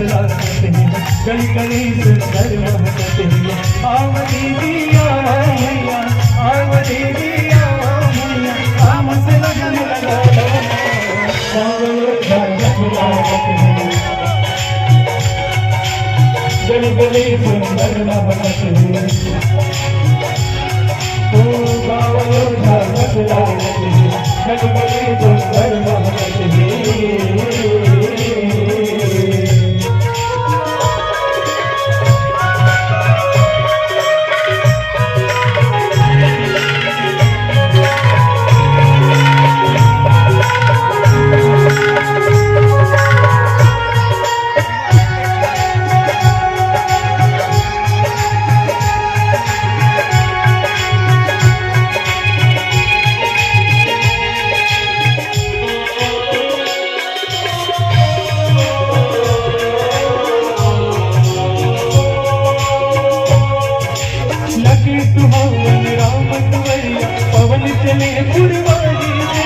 लागते हैं, गली गली सुंदर महकते हैं। आओ दीदिया मैया, आओ दीदिया मैया, काम से लगन लगा लो, लागते हैं, गली गली सुंदर महकते हैं। ओ गाँव लागत लागते हैं, गली गली सुंदर महकते हैं। सुहावन राम दुवरिया पवन चले पुरवारी से,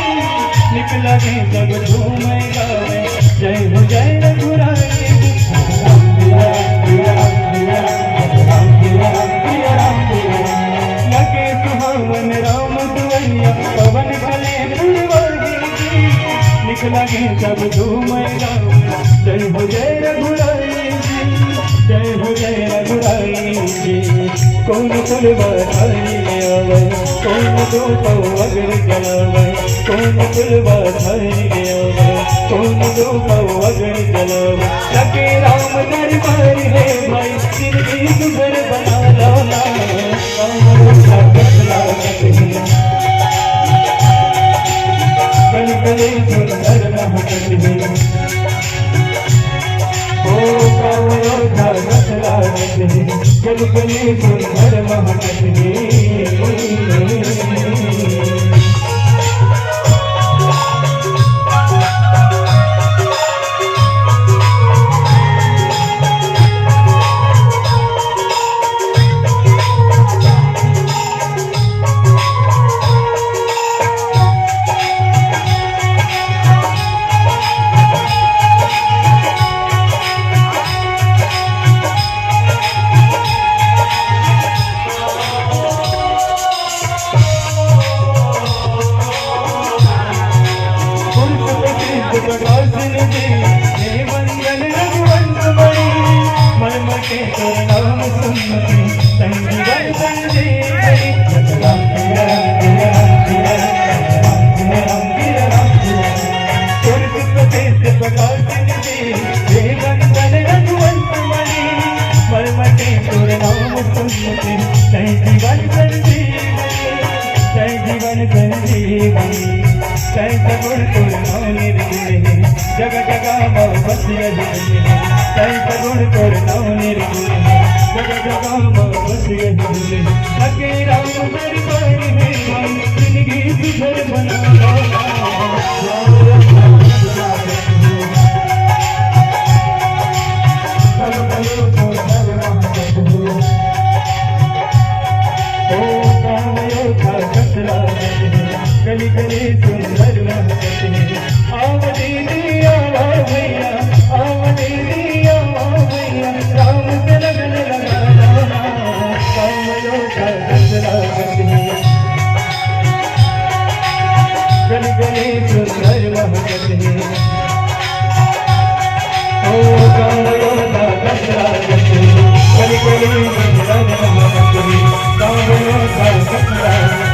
निकला है जब झूमे गावे, जय हो जय रघुराई। लगे सुहावन राम दुवरिया पवन चले पुरवारी से, निकला है जब झूमे गावे, जय हो जय रघुराई, जय हो जय रघुराई। कौन फुलवारी ले आवे, कौन दो अगर जलावे, कौन फुलवारी ले आवे, कौन दो अगर जलावे। लगे राम दरबार है भाई, जिंदगी सुंदर बना लो ना, गली गली सुंदर महकते हैं। ओ कावड़ो लागत लागते हैं, गली गली सुंदर महकते हैं। नाम सुनते संजीवन संजीवनी, राम पिया राम पिया राम पिया राम पिया राम पिया राम पिया। स्वर्ग प्रदेश प्रकाश निधि, देवंदन रघुवंश मणि, मरमटे तोर नाम सुनते संजीवन संजीवनी, संजीवन संजीवनी। कैसा गुण तोर नाम निर्गुण, जग जगह बस रहे, कैसा गुण तोर नाम निर्गुण, जग जगह बस रहे। लगे राम दरबार में जिंदगी सुधर बना लो, गली गली सुंदर महकते हैं। आओ दीदिया भैया, आओ दीदिया भैया, राम से लगन लगा लो ना, कावड़ो लागत लागते हैं, गली गली सुंदर महकते हैं। ओ कावड़ो लागत लागते हैं, गली गली सुंदर महकते हैं, कावड़ो लागत लागते हैं।